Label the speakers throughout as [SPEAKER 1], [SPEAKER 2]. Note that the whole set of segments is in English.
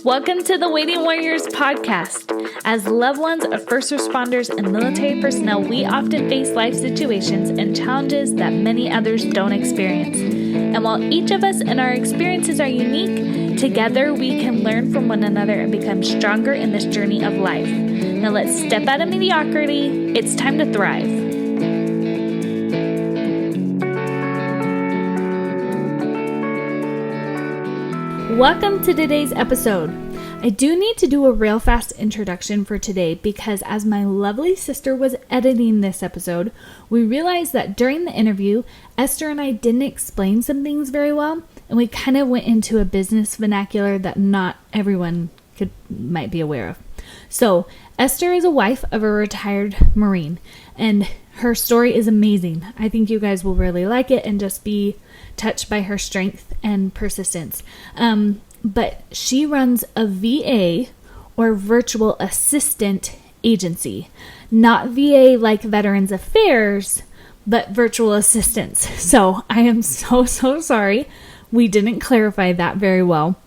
[SPEAKER 1] Welcome to the Waiting Warriors podcast. As loved ones of first responders and military personnel, we often face life situations and challenges that many others don't experience. And while each of us and our experiences are unique, together we can learn from one another and become stronger in this journey of life. Now let's step out of mediocrity. It's time to thrive. Welcome to today's episode. I do need to do a real fast introduction for today because as my lovely sister was editing this episode, we realized that during the interview, Esther and I didn't explain some things very well, and we kind of went into a business vernacular that not everyone might be aware of. So, Esther is a wife of a retired Marine, and her story is amazing. I think you guys will really like it and just be touched by her strength and persistence. But she runs a VA or virtual assistant agency, not VA like Veterans Affairs, but virtual assistants. So I am so sorry. We didn't clarify that very well.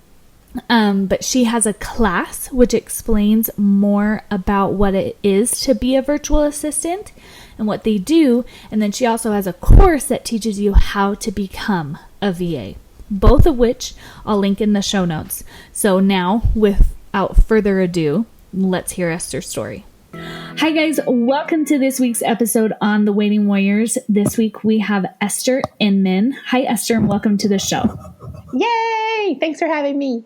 [SPEAKER 1] But she has a class which explains more about what it is to be a virtual assistant and what they do. And then she also has a course that teaches you how to become a VA, both of which I'll link in the show notes. So now, without further ado, let's hear Esther's story. Hi guys, welcome to this week's episode on The Waiting Warriors. This week we have Esther Inman. Hi Esther, and welcome to the show.
[SPEAKER 2] Yay! Thanks for having me.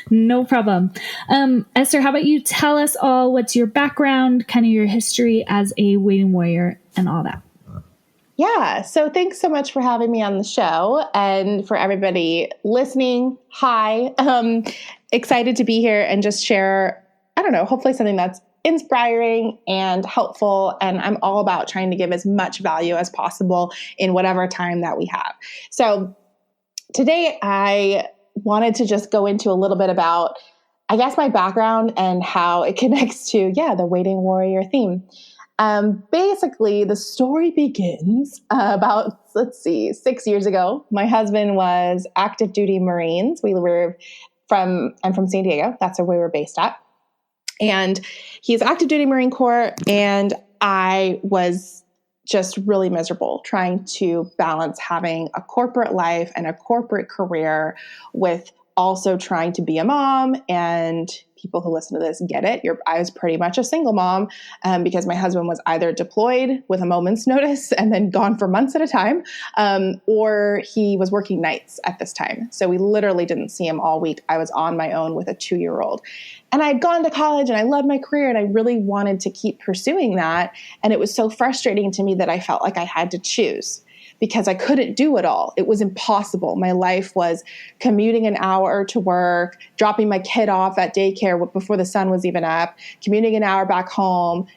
[SPEAKER 1] No problem. Esther, how about you tell us all what's your background, kind of your history as a waiting warrior and all that.
[SPEAKER 2] Yeah, so thanks so much for having me on the show, and for everybody listening, hi. Excited to be here and just share, hopefully something that's inspiring and helpful, and I'm all about trying to give as much value as possible in whatever time that we have. So today I wanted to just go into a little bit about, I guess, my background and how it connects to, the waiting warrior theme. Basically, the story begins about, 6 years ago. My husband was active duty Marines. I'm from San Diego. That's where we were based at. And he's active duty Marine Corps. And I was just really miserable trying to balance having a corporate life and a corporate career with also trying to be a mom. And people who listen to this get it. I was pretty much a single mom because my husband was either deployed with a moment's notice and then gone for months at a time, or he was working nights at this time. So we literally didn't see him all week. I was on my own with a 2-year-old. And I had gone to college and I loved my career and I really wanted to keep pursuing that. And it was so frustrating to me that I felt like I had to choose because I couldn't do it all. It was impossible. My life was commuting an hour to work, dropping my kid off at daycare before the sun was even up, commuting an hour back home,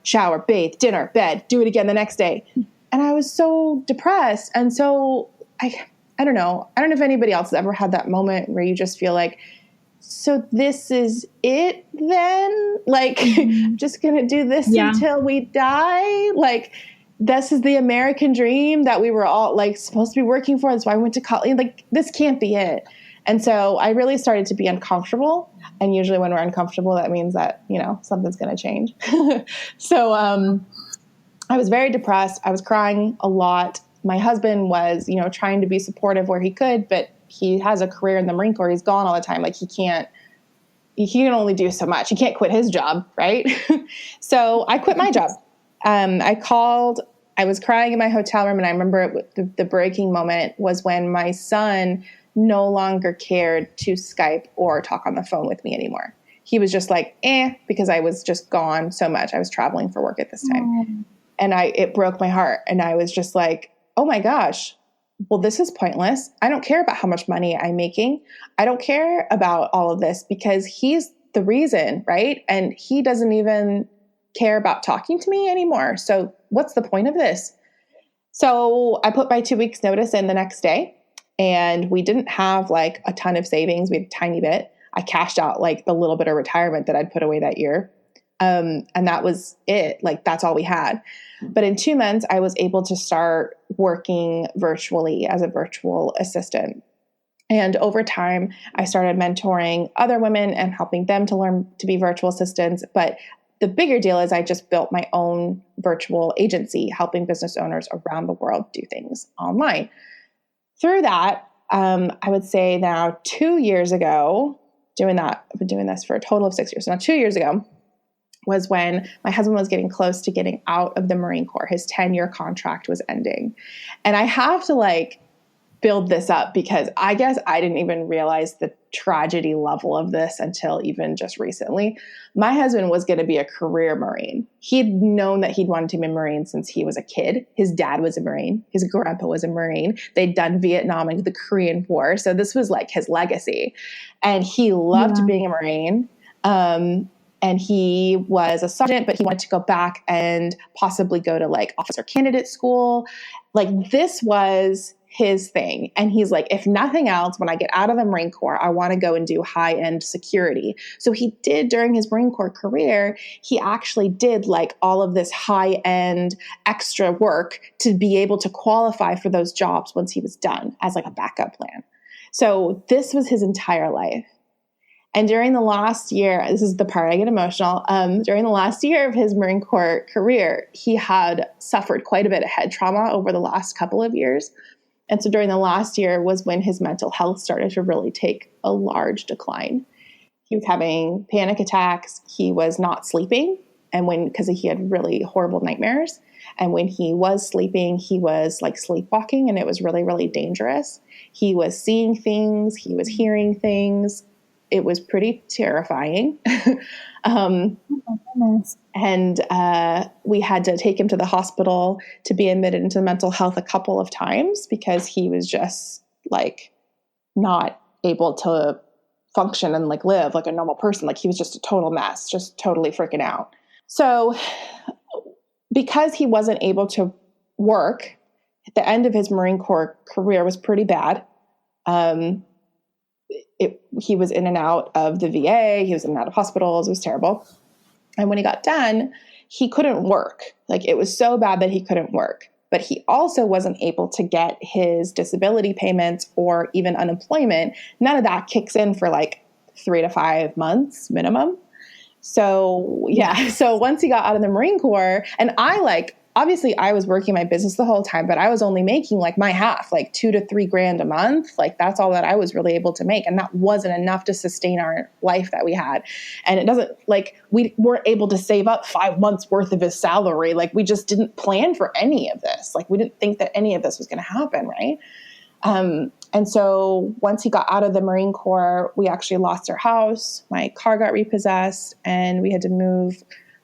[SPEAKER 2] shower, bathe, dinner, bed, do it again the next day. And I was so depressed. And so I don't know. I don't know if anybody else has ever had that moment where you just feel like, so this is it then? Like, I'm just going to do this until we die? Like, this is the American dream that we were all supposed to be working for. That's why I went to college. Like, this can't be it. And so I really started to be uncomfortable. And usually when we're uncomfortable, that means that, something's going to change. So I was very depressed. I was crying a lot. My husband was, trying to be supportive where he could, but he has a career in the Marine Corps. He's gone all the time. Like, he can only do so much. He can't quit his job, right? So I quit my job. I was crying in my hotel room, and I remember the breaking moment was when my son no longer cared to Skype or talk on the phone with me anymore. He was just like, because I was just gone so much. I was traveling for work at this time. And it broke my heart. And I was just like, oh my gosh, well, this is pointless. I don't care about how much money I'm making. I don't care about all of this because he's the reason, right? And he doesn't even care about talking to me anymore. So what's the point of this? So I put my 2 weeks notice in the next day, and we didn't have a ton of savings. We had a tiny bit. I cashed out the little bit of retirement that I'd put away that year. And that was it. That's all we had. But in 2 months, I was able to start working virtually as a virtual assistant. And over time, I started mentoring other women and helping them to learn to be virtual assistants. But the bigger deal is I just built my own virtual agency, helping business owners around the world do things online. Through that, I would say now 2 years ago, I've been doing this for a total of 6 years. So now 2 years ago was when my husband was getting close to getting out of the Marine Corps. His 10-year contract was ending. And I have to build this up because I guess I didn't even realize the tragedy level of this until even just recently. My husband was going to be a career Marine. He'd known that he'd wanted to be a Marine since he was a kid. His dad was a Marine. His grandpa was a Marine. They'd done Vietnam and the Korean War. So this was his legacy. And he loved being a Marine. And he was a sergeant, but he wanted to go back and possibly go to officer candidate school. This was his thing. And he's like, if nothing else, when I get out of the Marine Corps, I want to go and do high-end security. So he did during his Marine Corps career, he actually did all of this high-end extra work to be able to qualify for those jobs once he was done as a backup plan. So this was his entire life. And during the last year, this is the part I get emotional, during the last year of his Marine Corps career, he had suffered quite a bit of head trauma over the last couple of years. And so during the last year was when his mental health started to really take a large decline. He was having panic attacks. He was not sleeping, because he had really horrible nightmares. And when he was sleeping, he was sleepwalking, and it was really, really dangerous. He was seeing things. He was hearing things. It was pretty terrifying. And we had to take him to the hospital to be admitted into mental health a couple of times because he was just not able to function and live like a normal person. He was just a total mess, just totally freaking out. So because he wasn't able to work, the end of his Marine Corps career was pretty bad. He was in and out of the VA. He was in and out of hospitals. It was terrible. And when he got done, he couldn't work. It was so bad that he couldn't work. But he also wasn't able to get his disability payments or even unemployment. None of that kicks in for 3 to 5 months minimum. So yeah. So once he got out of the Marine Corps, and obviously I was working my business the whole time, but I was only making my half, $2,000 to $3,000 a month. That's all that I was really able to make. And that wasn't enough to sustain our life that we had. And it doesn't we weren't able to save up 5 months worth of his salary. We just didn't plan for any of this. We didn't think that any of this was going to happen. Right. And so once he got out of the Marine Corps, we actually lost our house. My car got repossessed and we had to move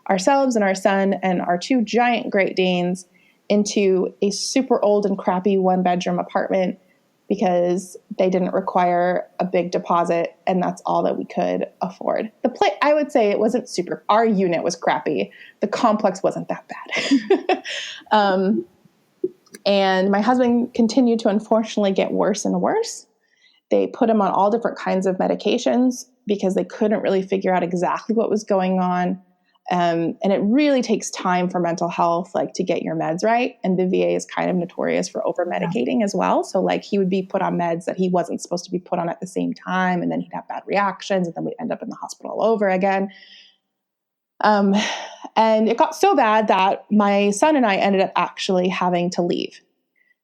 [SPEAKER 2] ourselves and our son and our 2 giant Great Danes into a super old and crappy 1-bedroom apartment because they didn't require a big deposit, and that's all that we could afford. I would say it wasn't super. Our unit was crappy. The complex wasn't that bad. And my husband continued to unfortunately get worse and worse. They put him on all different kinds of medications because they couldn't really figure out exactly what was going on. And it really takes time for mental health, to get your meds right. And the VA is kind of notorious for over-medicating as well. So he would be put on meds that he wasn't supposed to be put on at the same time. And then he'd have bad reactions and then we'd end up in the hospital all over again. And it got so bad that my son and I ended up actually having to leave.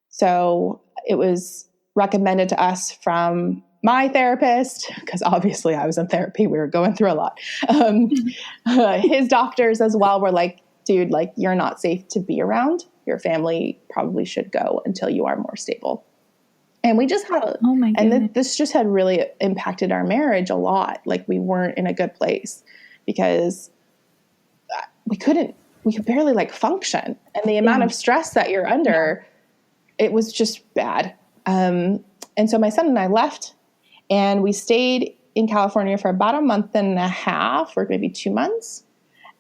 [SPEAKER 2] So it was recommended to us from my therapist, because obviously I was in therapy, we were going through a lot. His doctors as well were like, dude, you're not safe to be around. Your family probably should go until you are more stable. And we just had, this just had really impacted our marriage a lot. We weren't in a good place because we could barely function. And the amount of stress that you're under, it was just bad. And so my son and I left. And we stayed in California for about a month and a half or maybe 2 months.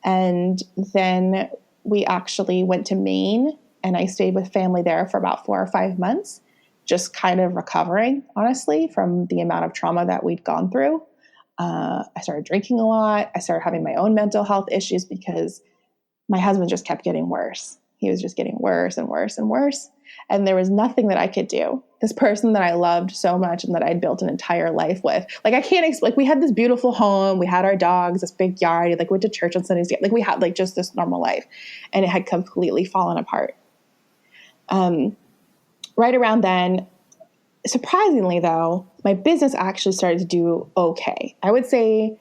[SPEAKER 2] And then we actually went to Maine and I stayed with family there for about 4 or 5 months, just kind of recovering, honestly, from the amount of trauma that we'd gone through. I started drinking a lot. I started having my own mental health issues because my husband just kept getting worse. He was just getting worse and worse and worse. And there was nothing that I could do. This person that I loved so much and that I'd built an entire life with. Like, I can't explain. Like, we had this beautiful home. We had our dogs, this big yard. Like, went to church on Sundays. Like, we had like just this normal life. And it had completely fallen apart. Right around then, surprisingly though, my business actually started to do okay. I would say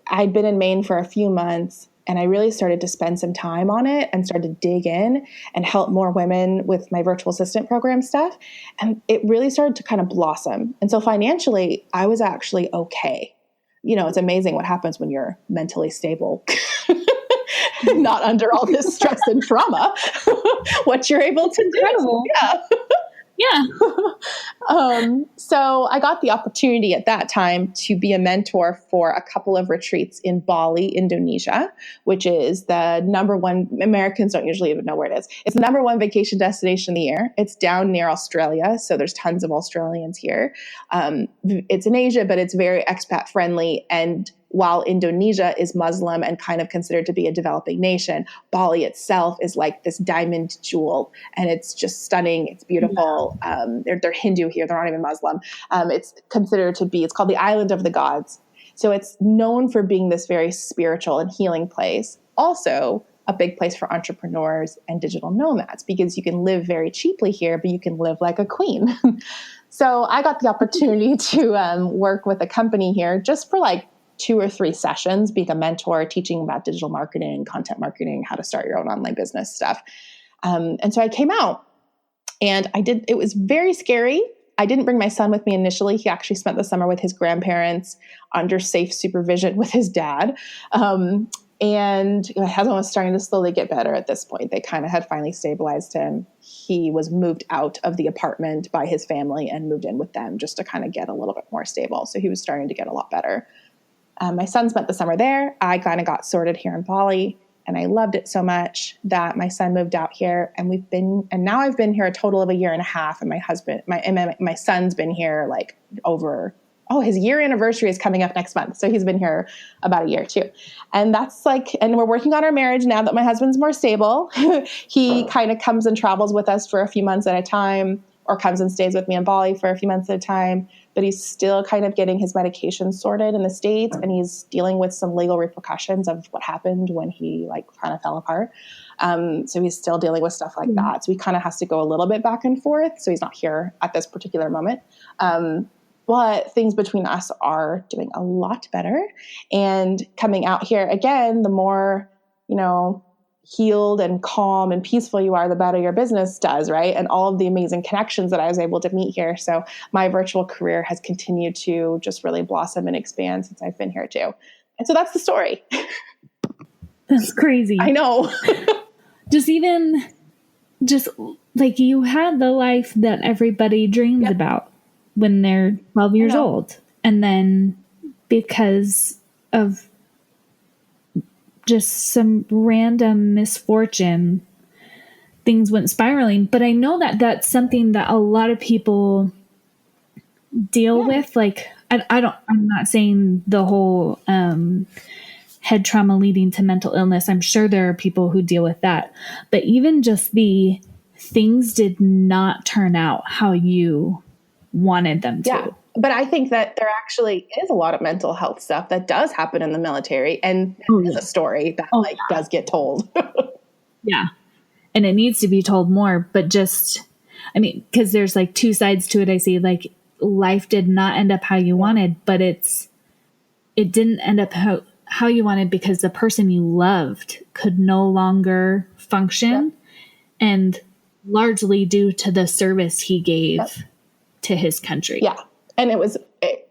[SPEAKER 2] I'd been in Maine for a few months, and I really started to spend some time on it and started to dig in and help more women with my virtual assistant program stuff. And it really started to kind of blossom. And so financially, I was actually okay. You know, it's amazing what happens when you're mentally stable, not under all this stress and trauma, what you're able to do. Yeah.
[SPEAKER 1] Yeah.
[SPEAKER 2] So I got the opportunity at that time to be a mentor for a couple of retreats in Bali, Indonesia, which is the number one, Americans don't usually even know where it is. It's the number one vacation destination of the year. It's down near Australia. So there's tons of Australians here. It's in Asia, but it's very expat friendly. And while Indonesia is Muslim and kind of considered to be a developing nation, Bali itself is like this diamond jewel, and it's just stunning. It's beautiful. They're Hindu here. They're not even Muslim. It's considered to be, it's called the Island of the Gods. So it's known for being this very spiritual and healing place. Also, a big place for entrepreneurs and digital nomads, because you can live very cheaply here, but you can live like a queen. So I got the opportunity to work with a company here just for like 2 or 3 sessions, being a mentor, teaching about digital marketing, content marketing, how to start your own online business stuff. And so I came out, and it was very scary. I didn't bring my son with me initially. He actually spent the summer with his grandparents under safe supervision with his dad. And my husband was starting to slowly get better at this point. They kind of had finally stabilized him. He was moved out of the apartment by his family and moved in with them just to kind of get a little bit more stable. So he was starting to get a lot better. My son spent the summer there. I kind of got sorted here in Bali, and I loved it so much that my son moved out here, and now I've been here a total of a year and a half. And my son's been here like his year anniversary is coming up next month. So he's been here about a year too. And and we're working on our marriage now that my husband's more stable. He kind of comes and travels with us for a few months at a time, or comes and stays with me in Bali for a few months at a time. But he's still kind of getting his medication sorted in the States, and he's dealing with some legal repercussions of what happened when he kind of fell apart. So he's still dealing with stuff like that. So he kind of has to go a little bit back and forth. So he's not here at this particular moment. But things between us are doing a lot better. And coming out here again, the more, healed and calm and peaceful you are, the better your business does, right? And all of the amazing connections that I was able to meet here. So my virtual career has continued to just really blossom and expand since I've been here too. And so that's the story.
[SPEAKER 1] That's crazy.
[SPEAKER 2] I know. just
[SPEAKER 1] like you had the life that everybody dreams about when they're 12 years old. And then because of just some random misfortune, things went spiraling. But I know that that's something that a lot of people deal with. Like, I'm not saying the whole head trauma leading to mental illness. I'm sure there are people who deal with that. But even just the things did not turn out how you wanted them to.
[SPEAKER 2] Yeah. But I think that there actually is a lot of mental health stuff that does happen in the military, and it's a story that does get told.
[SPEAKER 1] Yeah. And it needs to be told more, but because there's like 2 sides to it. I see, like, life did not end up how you wanted, but it didn't end up how you wanted because the person you loved could no longer function, and largely due to the service he gave to his country.
[SPEAKER 2] Yeah. And it was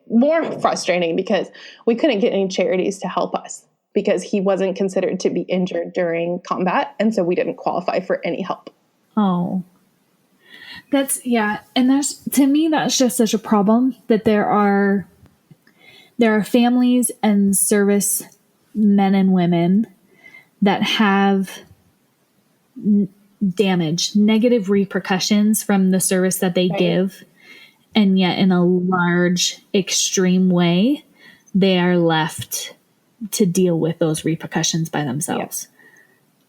[SPEAKER 2] more frustrating because we couldn't get any charities to help us because he wasn't considered to be injured during combat. And so we didn't qualify for any help.
[SPEAKER 1] Oh, and to me, that's just such a problem that there are families and service men and women that have negative repercussions from the service that they give. And yet in a large, extreme way, they are left to deal with those repercussions by themselves.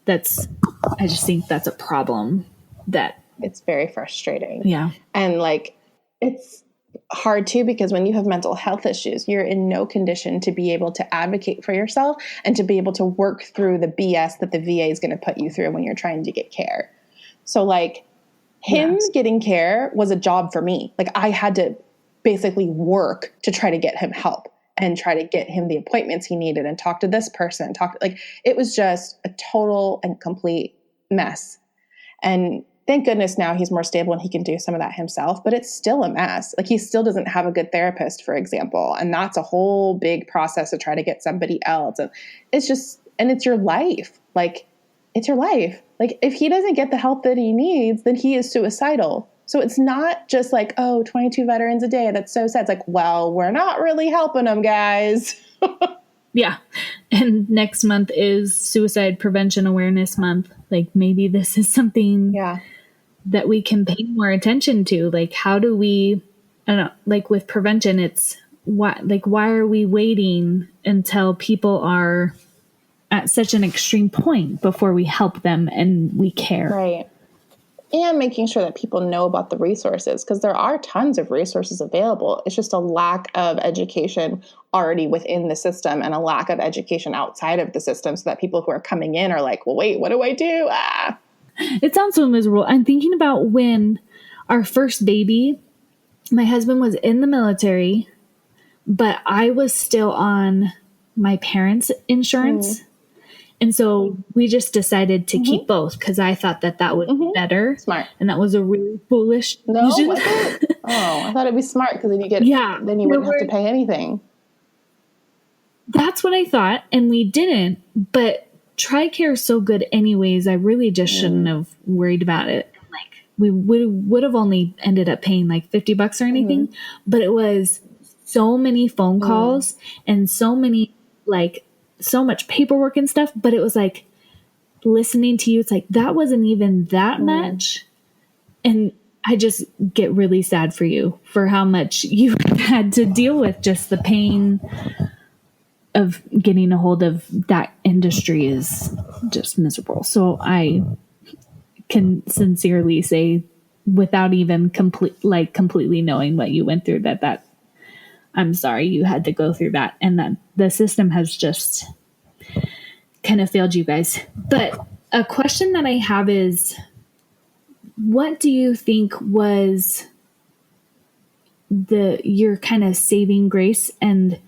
[SPEAKER 1] I just think that's a problem that.
[SPEAKER 2] It's very frustrating.
[SPEAKER 1] Yeah.
[SPEAKER 2] And like, it's hard too, because when you have mental health issues, you're in no condition to be able to advocate for yourself and to be able to work through the BS that the VA is going to put you through when you're trying to get care. So like him getting care was a job for me. Like I had to basically work to try to get him help and try to get him the appointments he needed and talk to this person, like it was just a total and complete mess. And thank goodness now he's more stable and he can do some of that himself, but it's still a mess. Like he still doesn't have a good therapist, for example. And that's a whole big process to try to get somebody else. And it's just, and it's your life. Like it's your life. Like if he doesn't get the help that he needs, then he is suicidal. So it's not just like, oh, 22 veterans a day. That's so sad. It's like, well, we're not really helping them, guys.
[SPEAKER 1] Yeah. And next month is Suicide Prevention Awareness Month. Like maybe this is something that we can pay more attention to. Like how do we, I don't know, like with prevention, it's why are we waiting until people are at such an extreme point before we help them and we care?
[SPEAKER 2] Right. And making sure that people know about the resources, because there are tons of resources available. It's just a lack of education already within the system and a lack of education outside of the system, so that people who are coming in are like, well, wait, what do I do?
[SPEAKER 1] It sounds so miserable. I'm thinking about when our first baby, my husband was in the military, but I was still on my parents' insurance. And so we just decided to keep both because I thought that would be better.
[SPEAKER 2] Smart.
[SPEAKER 1] And that was a really foolish decision.
[SPEAKER 2] Was it? Oh, I thought it'd be smart because then then you wouldn't have to pay anything.
[SPEAKER 1] That's what I thought. And we didn't. But TRICARE is so good anyways. I really just shouldn't have worried about it. Like we would have only ended up paying like $50 or anything. But it was so many phone calls and so many so much paperwork and stuff, but it was like listening to you. It's like, that wasn't even that much. And I just get really sad for you for how much you had to deal with. Just the pain of getting a hold of that industry is just miserable. So I can sincerely say, without even completely knowing what you went through, that I'm sorry you had to go through that, and that the system has just kind of failed you guys. But a question that I have is, what do you think was your kind of saving grace, and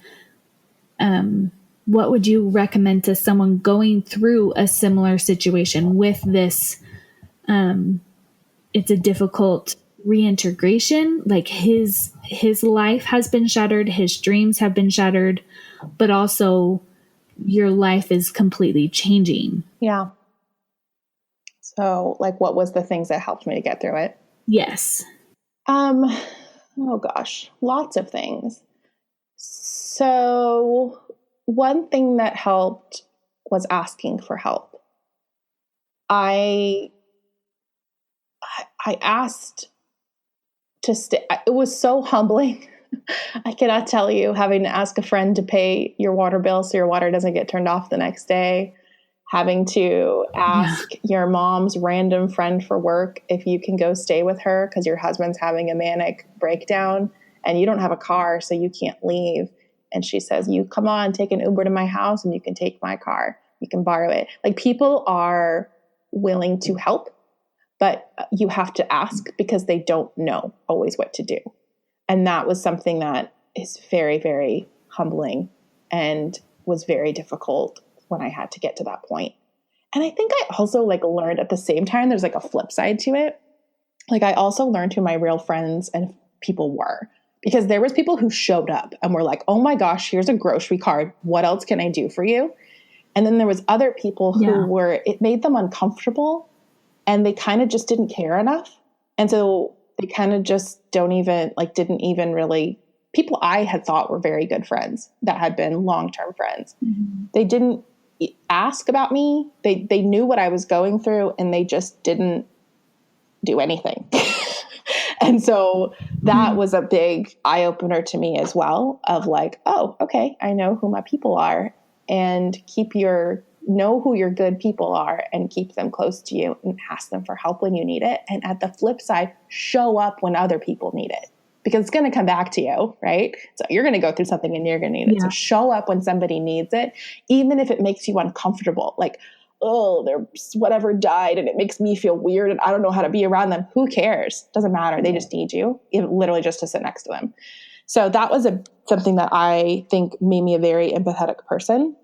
[SPEAKER 1] what would you recommend to someone going through a similar situation with this? It's a difficult reintegration. Like his life has been shattered, his dreams have been shattered, but also your life is completely changing.
[SPEAKER 2] Yeah. So like, what was the things that helped me to get through it?
[SPEAKER 1] Yes.
[SPEAKER 2] Oh gosh, lots of things. So one thing that helped was asking for help. I asked to stay. It was so humbling. I cannot tell you, having to ask a friend to pay your water bill so your water doesn't get turned off the next day, having to ask your mom's random friend for work if you can go stay with her because your husband's having a manic breakdown and you don't have a car, so you can't leave. And she says, you come on, take an Uber to my house and you can take my car. You can borrow it. Like, people are willing to help, but you have to ask because they don't know always what to do. And that was something that is very, very humbling and was very difficult when I had to get to that point. And I think I also learned at the same time, there's a flip side to it. I also learned who my real friends and people were, because there was people who showed up and were like, oh my gosh, here's a grocery card. What else can I do for you? And then there was other people who it made them uncomfortable and they kind of just didn't care enough. And so they kind of just didn't even really, people I had thought were very good friends that had been long-term friends. Mm-hmm. They didn't ask about me. They knew what I was going through and they just didn't do anything. And so that was a big eye-opener to me as well, of oh, okay, I know who my people are, and keep your know who your good people are and keep them close to you and ask them for help when you need it. And at the flip side, show up when other people need it, because it's going to come back to you, right? So you're going to go through something and you're going to need it. So show up when somebody needs it, even if it makes you uncomfortable. Like, oh, their whatever died and it makes me feel weird and I don't know how to be around them. Who cares? Doesn't matter. They just need you, literally just to sit next to them. So that was something that I think made me a very empathetic person.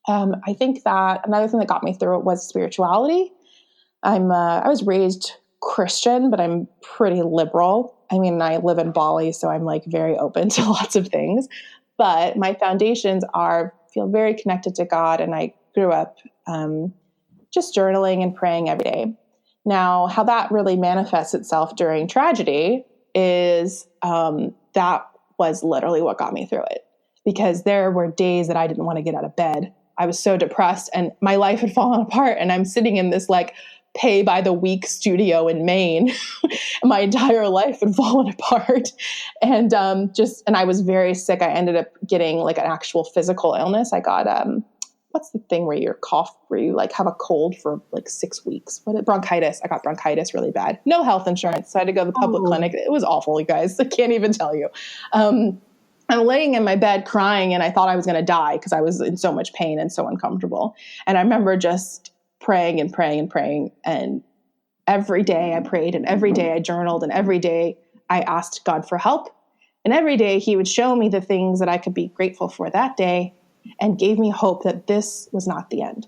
[SPEAKER 2] I think that another thing that got me through it was spirituality. I was raised Christian, but I'm pretty liberal. I mean, I live in Bali, so I'm like very open to lots of things, but my foundations feel very connected to God. And I grew up just journaling and praying every day. Now, how that really manifests itself during tragedy is that was literally what got me through it, because there were days that I didn't want to get out of bed. I was so depressed and my life had fallen apart, and I'm sitting in this like pay by the week studio in Maine. My entire life had fallen apart. And I was very sick. I ended up getting like an actual physical illness. I got, what's the thing where you like have a cold for like 6 weeks? Bronchitis. I got bronchitis really bad. No health insurance. So I had to go to the public clinic. It was awful, you guys. I can't even tell you. I'm laying in my bed crying, and I thought I was going to die because I was in so much pain and so uncomfortable. And I remember just praying and praying and praying. And every day I prayed, and every day I journaled, and every day I asked God for help. And every day he would show me the things that I could be grateful for that day and gave me hope that this was not the end.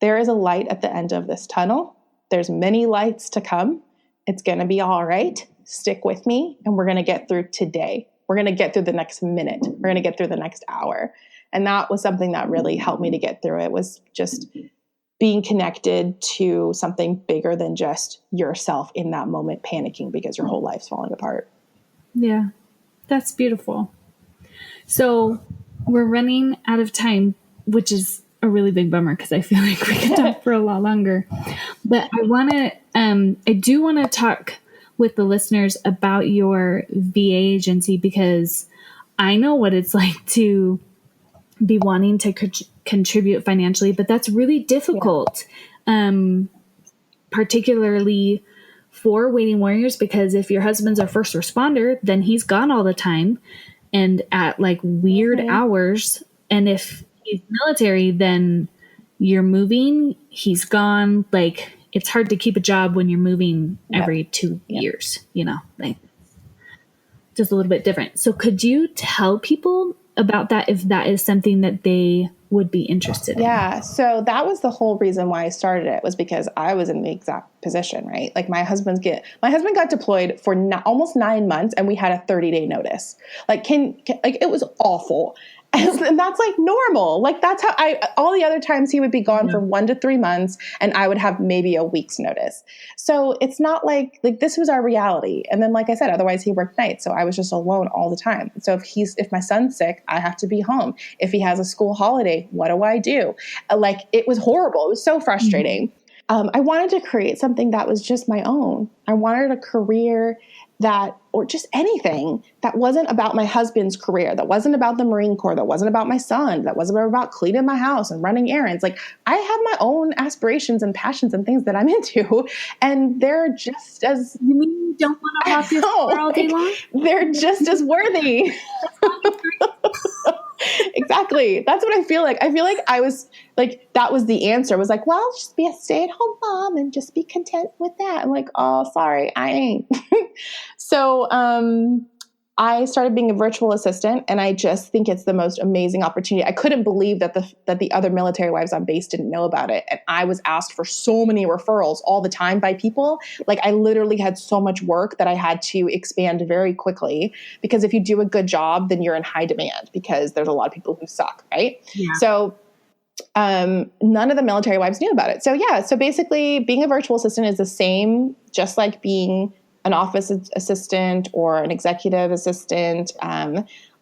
[SPEAKER 2] There is a light at the end of this tunnel. There's many lights to come. It's going to be all right. Stick with me, and we're going to get through today. We're going to get through the next minute. We're going to get through the next hour. And that was something that really helped me to get through it, was just being connected to something bigger than just yourself in that moment, panicking because your whole life's falling apart.
[SPEAKER 1] Yeah, that's beautiful. So we're running out of time, which is a really big bummer because I feel like we could talk for a lot longer. But I do want to talk with the listeners about your VA agency, because I know what it's like to be wanting to contribute financially, but that's really difficult, particularly for waiting warriors, because if your husband's a first responder, then he's gone all the time and at like weird hours. And if he's military, then you're moving, he's gone. Like, it's hard to keep a job when you're moving every 2 years, like just a little bit different. So could you tell people about that, if that is something that they would be interested in?
[SPEAKER 2] Yeah. So that was the whole reason why I started it, was because I was in the exact position, right? Like my husband got deployed for almost 9 months, and we had a 30-day notice. Like, it was awful. And that's like normal. Like that's how all the other times he would be gone for 1 to 3 months, and I would have maybe a week's notice. So it's not like this was our reality. And then, like I said, otherwise he worked nights. So I was just alone all the time. So if my son's sick, I have to be home. If he has a school holiday, what do I do? Like, it was horrible. It was so frustrating. I wanted to create something that was just my own. I wanted a career or just anything that wasn't about my husband's career, that wasn't about the Marine Corps, that wasn't about my son, that wasn't about cleaning my house and running errands. Like, I have my own aspirations and passions and things that I'm into, and they're just as...
[SPEAKER 1] You mean you don't want to walk your car all day long?
[SPEAKER 2] They're just as worthy. Exactly. That's what I feel like. I feel like I was like, that was the answer, was like, well, just be a stay-at-home mom and just be content with that. I'm like, oh, sorry, I ain't. So I started being a virtual assistant, and I just think it's the most amazing opportunity. I couldn't believe that the other military wives on base didn't know about it. And I was asked for so many referrals all the time by people. Like, I literally had so much work that I had to expand very quickly, because if you do a good job, then you're in high demand, because there's a lot of people who suck, right? Yeah. So none of the military wives knew about it. So basically being a virtual assistant is the same, just like being an office assistant or an executive assistant,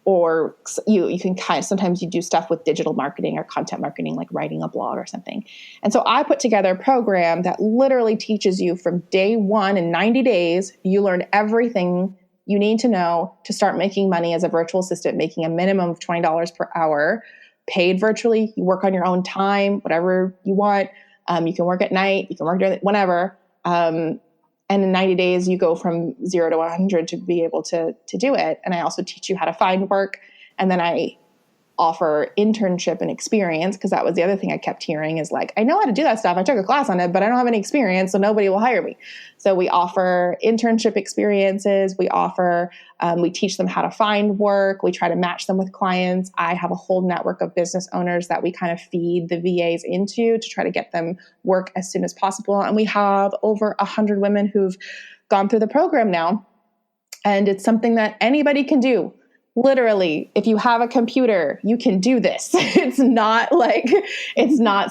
[SPEAKER 2] or you can sometimes you do stuff with digital marketing or content marketing, like writing a blog or something. And so I put together a program that literally teaches you from day one, in 90 days, you learn everything you need to know to start making money as a virtual assistant, making a minimum of $20 per hour paid virtually. You work on your own time, whatever you want. You can work at night, you can work during whenever. And in 90 days, you go from 0 to 100 to be able to do it. And I also teach you how to find work. And then I offer internship and experience, because that was the other thing I kept hearing is like, I know how to do that stuff. I took a class on it, but I don't have any experience, so nobody will hire me. So we offer internship experiences. We offer, we teach them how to find work. We try to match them with clients. I have a whole network of business owners that we kind of feed the VAs into to try to get them work as soon as possible. And we have over 100 women who've gone through the program now. And it's something that anybody can do. Literally, if you have a computer, you can do this. It's not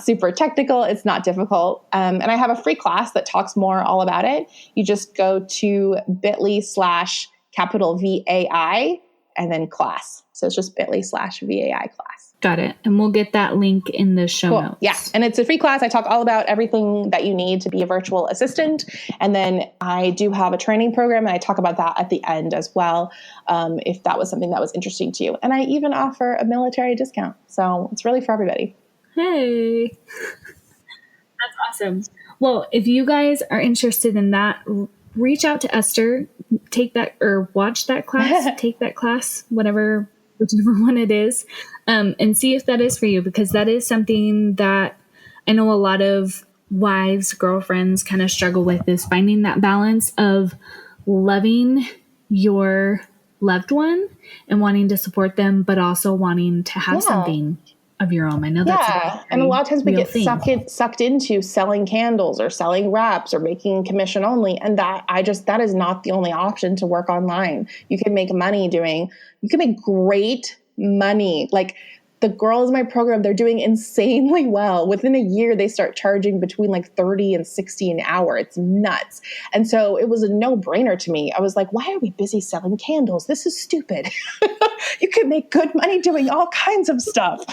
[SPEAKER 2] super technical. It's not difficult. And I have a free class that talks more all about it. You just go to bit.ly/VAI and then class. So it's just bit.ly/VAI class.
[SPEAKER 1] Got it. And we'll get that link in the show notes.
[SPEAKER 2] Yeah. And it's a free class. I talk all about everything that you need to be a virtual assistant. And then I do have a training program, and I talk about that at the end as well, if that was something that was interesting to you. And I even offer a military discount. So it's really for everybody.
[SPEAKER 1] Hey, that's awesome. Well, if you guys are interested in that, reach out to Esther, take that or watch that class, take that class, whichever one it is, and see if that is for you, because that is something that I know a lot of wives, girlfriends kind of struggle with, is finding that balance of loving your loved one and wanting to support them, but also wanting to have something of your own. I know that's
[SPEAKER 2] and a lot of times we get sucked into selling candles or selling wraps or making commission only. And that is not the only option to work online. You can make great money. Like the girls in my program, they're doing insanely well. Within a year, they start charging between like 30 and 60 an hour. It's nuts. And so it was a no-brainer to me. I was like, why are we busy selling candles? This is stupid. You can make good money doing all kinds of stuff.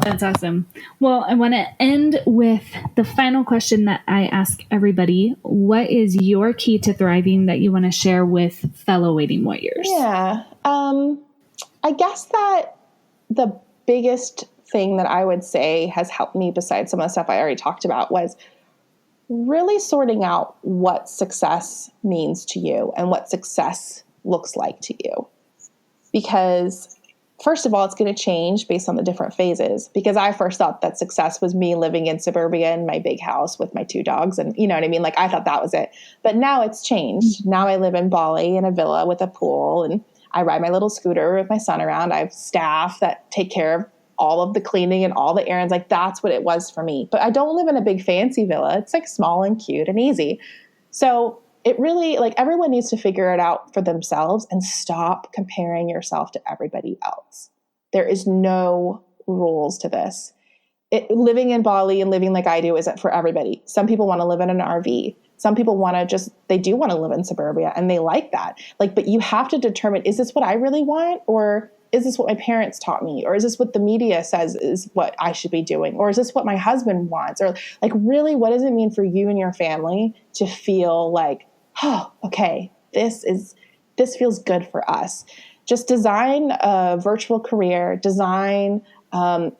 [SPEAKER 1] That's awesome. Well, I want to end with the final question that I ask everybody. What is your key to thriving that you want to share with fellow waiting warriors?
[SPEAKER 2] Yeah. I guess that the biggest thing that I would say has helped me, besides some of the stuff I already talked about, was really sorting out what success means to you and what success looks like to you. Because first of all, it's going to change based on the different phases, because I first thought that success was me living in suburbia in my big house with my 2 dogs. And you know what I mean? Like I thought that was it. But now it's changed. Now I live in Bali in a villa with a pool, and I ride my little scooter with my son around. I have staff that take care of all of the cleaning and all the errands. Like that's what it was for me. But I don't live in a big fancy villa. It's like small and cute and easy. So it really, like, everyone needs to figure it out for themselves and stop comparing yourself to everybody else. There is no rules to this. Living in Bali and living like I do isn't for everybody. Some people want to live in an RV. Some people they do want to live in suburbia and they like that. Like, but you have to determine, is this what I really want? Or is this what my parents taught me? Or is this what the media says is what I should be doing? Or is this what my husband wants? Or like, really, what does it mean for you and your family to feel like, oh, okay, this feels good for us? Just design a virtual career, design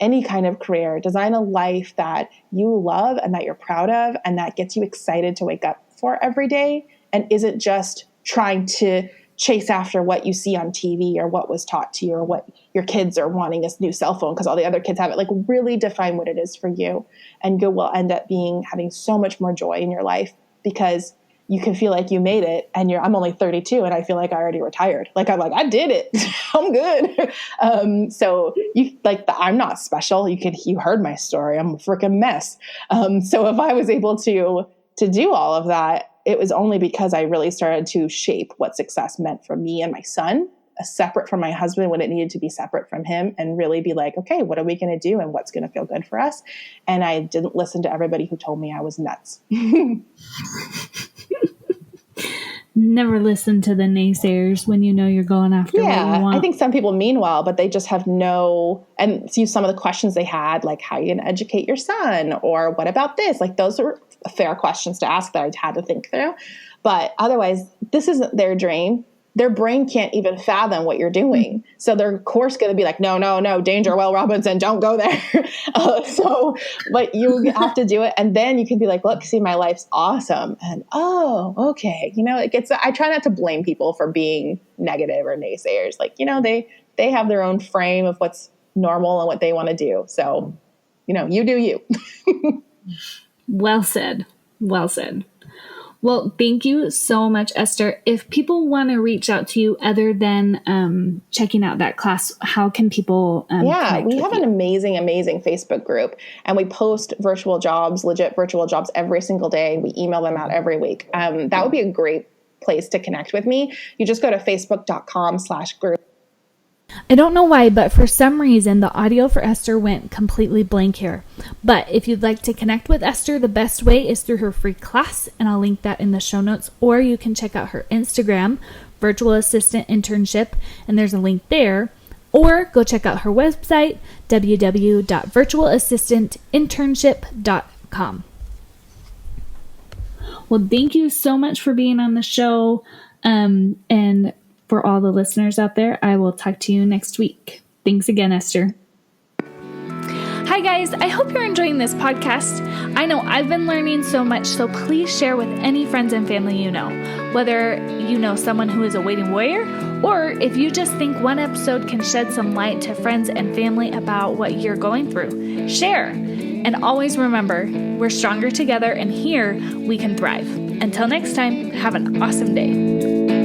[SPEAKER 2] any kind of career, design a life that you love and that you're proud of and that gets you excited to wake up for every day, and isn't just trying to chase after what you see on TV or what was taught to you or what your kids are wanting, a new cell phone because all the other kids have it. Like, really define what it is for you, and you will end up having so much more joy in your life, because you can feel like you made it, and I'm only 32 and I feel like I already retired. Like, I'm like, I did it. I'm good. So I'm not special. You heard my story. I'm a freaking mess. So if I was able to do all of that, it was only because I really started to shape what success meant for me and my son, separate from my husband when it needed to be separate from him, and really be like, okay, what are we going to do and what's going to feel good for us? And I didn't listen to everybody who told me I was nuts.
[SPEAKER 1] Never listen to the naysayers when you know you're going after what you want.
[SPEAKER 2] I think some people mean well, but they just have and see some of the questions they had, like, how are you going to educate your son? Or what about this? Like, those are fair questions to ask that I had to think through. But otherwise, this isn't their dream. their brain can't even fathom what you're doing. So they're of course going to be like, no, danger, Will Robinson, don't go there. But you have to do it. And then you can be like, look, see, my life's awesome. And, oh, okay. I try not to blame people for being negative or naysayers. Like, they have their own frame of what's normal and what they want to do. So, you do you.
[SPEAKER 1] Well said. Well said. Well, thank you so much, Esther. If people want to reach out to you other than checking out that class, how can people connect
[SPEAKER 2] we
[SPEAKER 1] with
[SPEAKER 2] have
[SPEAKER 1] you?
[SPEAKER 2] an amazing Facebook group, and we post legit virtual jobs every single day. We email them out every week. That would be a great place to connect with me. You just go to facebook.com/group.
[SPEAKER 1] I don't know why, but for some reason, the audio for Esther went completely blank here. But if you'd like to connect with Esther, the best way is through her free class, and I'll link that in the show notes. Or you can check out her Instagram, Virtual Assistant Internship, and there's a link there. Or go check out her website, www.virtualassistantinternship.com. Well, thank you so much for being on the show, and for all the listeners out there, I will talk to you next week. Thanks again, Esther. Hi, guys. I hope you're enjoying this podcast. I know I've been learning so much, so please share with any friends and family you know, whether you know someone who is a waiting warrior, or if you just think one episode can shed some light to friends and family about what you're going through. Share. And always remember, we're stronger together, and here we can thrive. Until next time, have an awesome day.